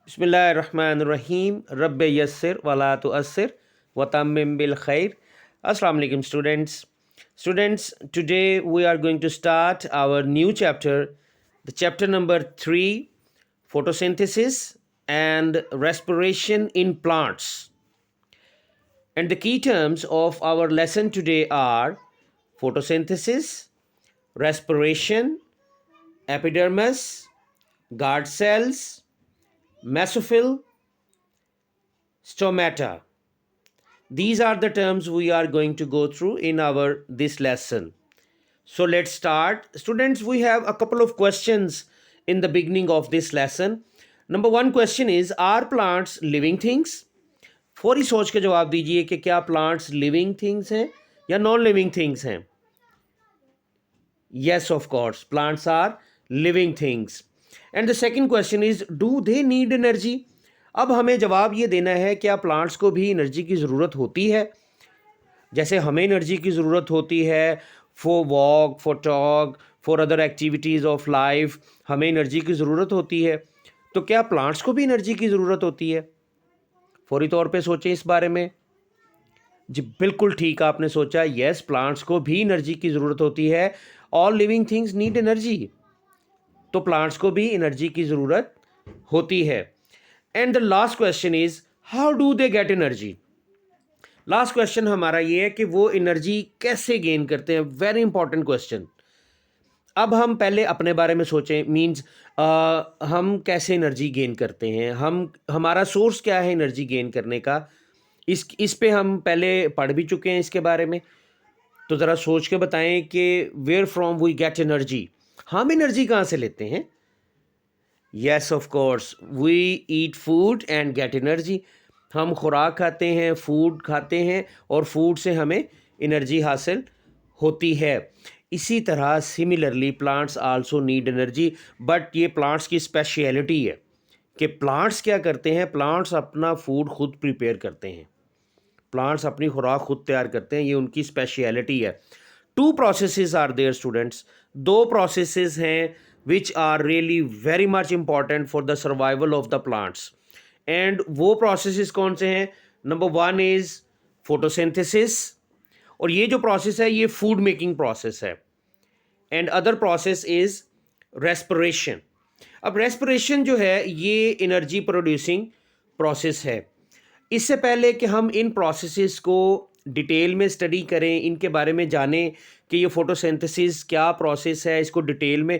बिस्मिल्लाहिर्रहमानिर्रहीम रब्बे यस्सिर वला तुअस्सिर व तम्मिम बिल खैर. Assalamu alaikum students, today we are going to start our new chapter, the chapter number 3, photosynthesis and respiration in plants. And the key terms of our lesson today are photosynthesis, respiration, epidermis, guard cells, mesophyll, stomata. These are the terms we are going to go through in our this lesson. So let's start. Students, we have a couple of questions in the beginning of this lesson. Number one question is, are plants living things? फौरी सोच के जवाब दीजिए कि क्या plants living things हैं या non living things हैं. Yes, of course, plants are living things. And the second question is, do they need energy? अब हमें जवाब ये देना है, क्या प्लांट्स को भी एनर्जी की ज़रूरत होती है? जैसे हमें एनर्जी की ज़रूरत होती है for walk, for talk, for other activities of life, हमें एनर्जी की ज़रूरत होती है. तो क्या प्लांट्स को भी एनर्जी की ज़रूरत होती है? फौरी तौर पे सोचें इस बारे में. जी बिल्कुल ठीक आपने सोचा. यस, प्लांट्स को भी एनर्जी की ज़रूरत होती है. All living things need energy. तो प्लांट्स को भी एनर्जी की ज़रूरत होती है. And the last question is, how do they get energy? Last question हमारा ये है कि वो एनर्जी कैसे गेन करते हैं. Very important question. अब हम पहले अपने बारे में सोचें. मीन्स हम कैसे एनर्जी गेन करते हैं, हमारा सोर्स क्या है एनर्जी गेन करने का. इस पे हम पहले पढ़ भी चुके हैं इसके बारे में. तो ज़रा सोच के बताएं कि where from we get energy. हम एनर्जी कहाँ से लेते हैं? Yes, of course, we eat food and get energy. हम खुराक खाते हैं, फूड खाते हैं और फूड से हमें एनर्जी हासिल होती है. इसी तरह similarly plants also need energy. But ये प्लांट्स की स्पेशलिटी है कि प्लांट्स क्या करते हैं, प्लांट्स अपना फूड खुद प्रिपेयर करते हैं. प्लांट्स अपनी खुराक खुद तैयार करते हैं, ये उनकी स्पेशलिटी है. Two processes are there students. दो प्रोसेसेस हैं which are really very much important for the survival of the plants. And वो प्रोसेसेस कौन से हैं? नंबर वन इज फोटोसिंथेसिस, और ये जो प्रोसेस है ये फूड मेकिंग प्रोसेस है. And other process is respiration. अब रेस्पिरेशन जो है ये एनर्जी प्रोड्यूसिंग प्रोसेस है. इससे पहले कि हम इन प्रोसेसेस को डिटेल में स्टडी करें, इनके बारे में जानें कि ये फोटोसिंथेसिस क्या प्रोसेस है, इसको डिटेल में.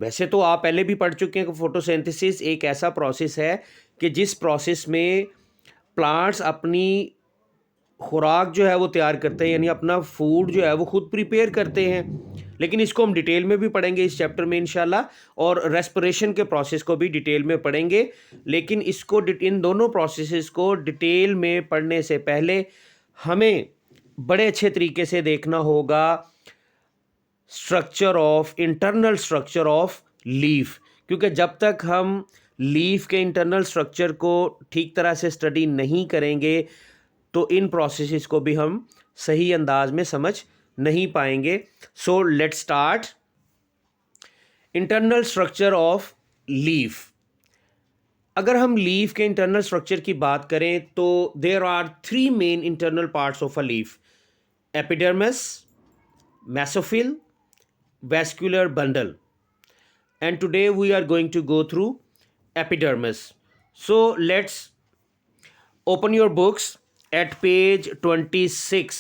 वैसे तो आप पहले भी पढ़ चुके हैं कि फोटोसिंथेसिस एक ऐसा प्रोसेस है कि जिस प्रोसेस में प्लांट्स अपनी खुराक जो है वो तैयार करते हैं, यानी अपना फूड जो है वो खुद प्रिपेयर करते हैं. लेकिन इसको हम डिटेल में भी पढ़ेंगे इस चैप्टर में इंशाल्लाह, और रेस्पिरेशन के प्रोसेस को भी डिटेल में पढ़ेंगे. लेकिन इसको इन दोनों प्रोसेसेस को डिटेल में पढ़ने से पहले हमें बड़े अच्छे तरीके से देखना होगा इंटरनल स्ट्रक्चर ऑफ लीफ. क्योंकि जब तक हम लीफ के इंटरनल स्ट्रक्चर को ठीक तरह से स्टडी नहीं करेंगे तो इन प्रोसेसेस को भी हम सही अंदाज में समझ नहीं पाएंगे. So let's start. Internal structure of leaf. अगर हम लीफ के इंटरनल स्ट्रक्चर की बात करें तो there are three main internal parts of a leaf: epidermis, mesophyll, vascular bundle. And today we are going to go through epidermis. So let's open your books at page 26.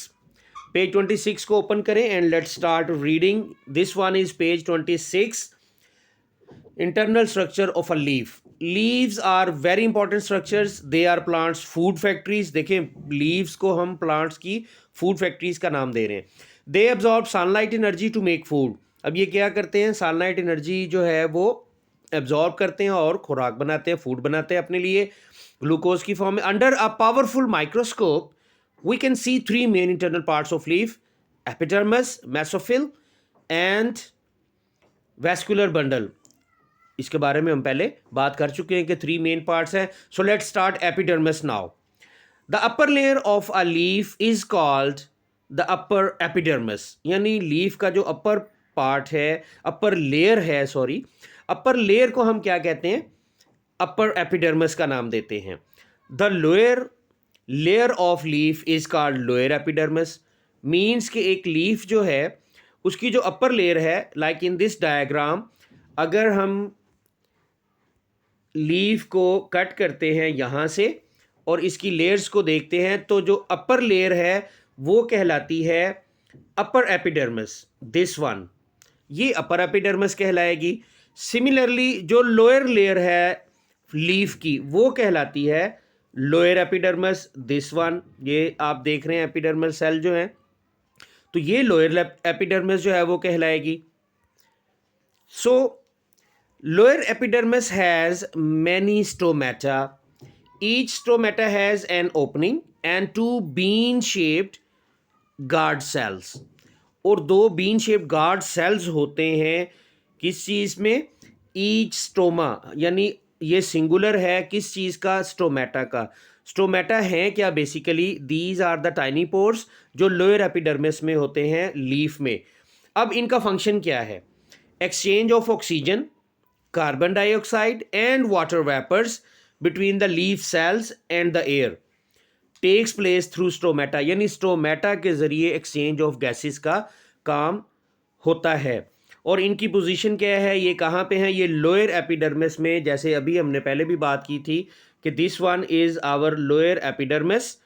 Page 26 को open करें and let's start reading. This one is page 26. Internal structure of a leaf. Leaves are very important structures. They are plants food factories. देखें, leaves को हम plants की food factories का नाम दे रहे हैं. They absorb sunlight energy to make food. अब ये क्या करते हैं, सनलाइट एनर्जी जो है वो एब्जॉर्ब करते हैं और खुराक बनाते हैं, फूड बनाते हैं अपने लिए ग्लूकोज की फॉर्म में. Under a powerful microscope we can see three main internal parts of leaf: epidermis, mesophyll and vascular bundle. इसके बारे में हम पहले बात कर चुके हैं कि थ्री मेन पार्ट्स हैं. So let's start epidermis now. The upper layer of a leaf is called the upper epidermis. यानी लीफ का जो अपर पार्ट है, अपर लेयर को हम क्या कहते हैं? अपर एपिडर्मिस का नाम देते हैं। The lower layer of leaf is called lower epidermis. Means कि एक लीफ जो है उसकी जो अपर लेयर है, लाइक इन दिस डायग्राम, अगर हम लीफ को कट करते हैं यहाँ से और इसकी लेयर्स को देखते हैं तो जो अपर लेयर है वो कहलाती है अपर एपिडर्मिस, दिस वन, ये अपर एपिडर्मिस कहलाएगी। सिमिलरली जो लोअर लेयर है लीफ की वो कहलाती है लोअर एपिडर्मिस, दिस वन, ये आप देख रहे हैं एपिडर्मल सेल जो है, तो ये लोअर एपिडर्मिस जो है वो कहलाएगी। So lower epidermis has many stomata, each stomata has an opening and two bean shaped guard cells, और दो बीन शेप्ड गार्ड सेल्स होते हैं किस चीज़ में, ईच स्टोमा, यानी ये सिंगुलर है किस चीज़ का, स्टोमेटा का। स्टोमेटा है क्या, basically these are the tiny pores जो लोअर एपिडर्मिस में होते हैं लीफ में। अब इनका फंक्शन क्या है, exchange of oxygen, carbon dioxide and water vapours between the leaf cells and the air takes place through stomata, यानी स्टोमेटा के ज़रिए एक्सचेंज ऑफ गैसेस का काम होता है। और इनकी पोजीशन क्या है, ये कहाँ पे हैं, ये लोअर एपिडर्मिस में, जैसे अभी हमने पहले भी बात की थी कि this one is our lower epidermis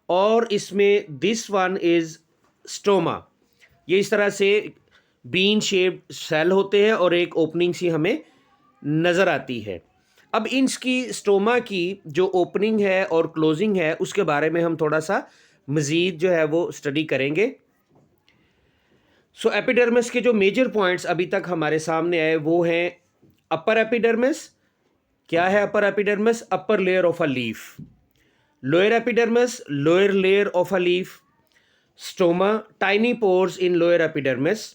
और इसमें दिस वन इज़ स्टोमा। ये इस तरह से बीन शेप्ड सेल होते हैं और एक ओपनिंग सी हमें नज़र आती है। अब इनकी स्टोमा की जो ओपनिंग है और क्लोजिंग है उसके बारे में हम थोड़ा सा मज़ीद जो है वो स्टडी करेंगे। सो एपिडर्मिस के जो मेजर पॉइंट्स अभी तक हमारे सामने आए वो हैं अपर एपिडर्मिस, क्या है upper epidermis, upper layer of a leaf, lower epidermis, lower layer of a leaf, stoma, tiny pores in lower epidermis.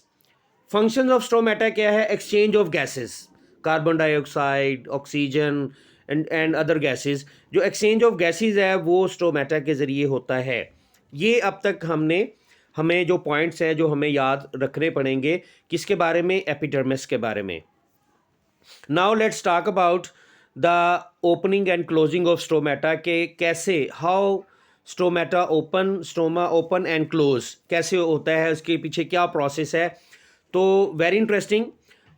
Function of stomata क्या है, exchange of gases, carbon dioxide, oxygen and other gases, जो exchange of gases है वो stomata के ज़रिए होता है। ये अब तक हमें जो पॉइंट्स हैं जो हमें याद रखने पड़ेंगे किसके बारे में, एपिडर्मिस के बारे में। Now let's talk about the opening and closing of stomata के कैसे, how stomata open, stoma open and close कैसे होता है, उसके पीछे क्या प्रोसेस है। तो very interesting,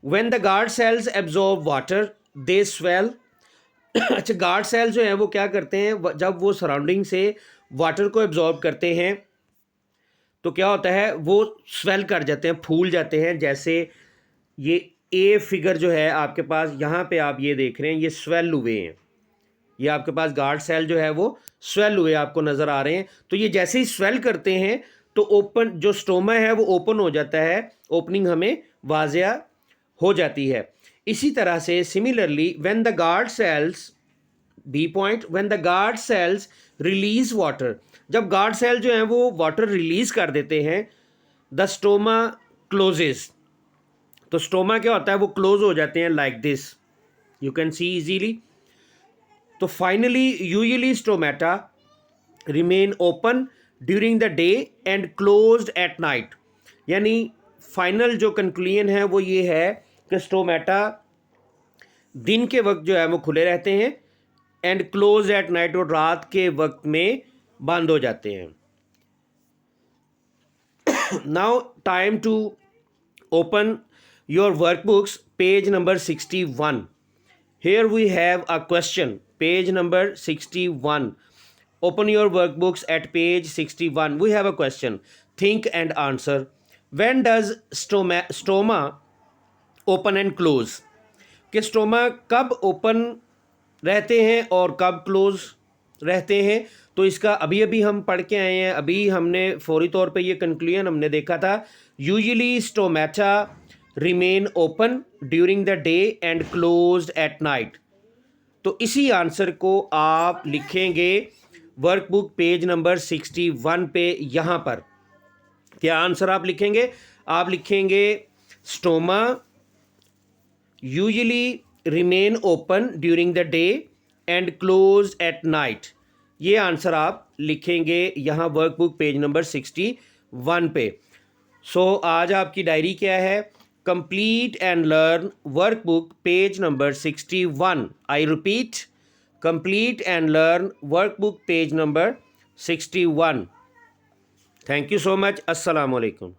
when the guard sales absorb water they swell. अच्छा, गार्ड सेल्स जो हैं वो क्या करते हैं, जब वो सराउंडिंग से वाटर को एब्जॉर्ब करते हैं तो क्या होता है, वो स्वेल कर जाते हैं, फूल जाते हैं। जैसे ये ए फिगर जो है आपके पास यहाँ पे आप ये देख रहे हैं, ये स्वेल हुए हैं, ये आपके पास गार्ड सेल जो है वो स्वेल हुए आपको नज़र आ रहे हैं। तो ये जैसे ही स्वेल करते हैं तो ओपन जो स्टोमा है वो ओपन हो जाता है, ओपनिंग हमें वाज़िया हो जाती है। इसी तरह से similarly when the guard cells, B point, when the guard cells release water, जब गार्ड सेल जो हैं वो वाटर रिलीज कर देते हैं, द स्टोमा क्लोजेस, तो स्टोमा क्या होता है, वो क्लोज हो जाते हैं like this, you can see easily. तो finally usually stomata remain open during the day and closed at night, यानी फाइनल जो कंक्लूजन है वो ये है कि स्टोमेटा दिन के वक्त जो है वो खुले रहते हैं एंड क्लोज एट नाइट, और रात के वक्त में बंद हो जाते हैं। Now time to open your workbooks, page number 61। Here we have a question, page number 61. Open your workbooks at page 61. We have a question. Think and answer. When does stoma open and close? कि stoma कब open रहते हैं और कब close रहते हैं, तो इसका अभी अभी हम पढ़ के आए हैं। अभी हमने फौरी तौर पे ये कंक्लूजन हमने देखा था, usually stomata remain open during the day and closed at night. तो इसी आंसर को आप लिखेंगे वर्कबुक पेज नंबर 61 पे। यहाँ पर क्या आंसर आप लिखेंगे, आप लिखेंगे stoma usually remain open during the day and closed at night. ये आंसर आप लिखेंगे यहाँ वर्कबुक पेज नंबर 61 पे। सो आज आपकी डायरी क्या है, complete and learn workbook page number 61. I repeat, complete and learn workbook page number 61. Thank you so much. Assalamu alaikum.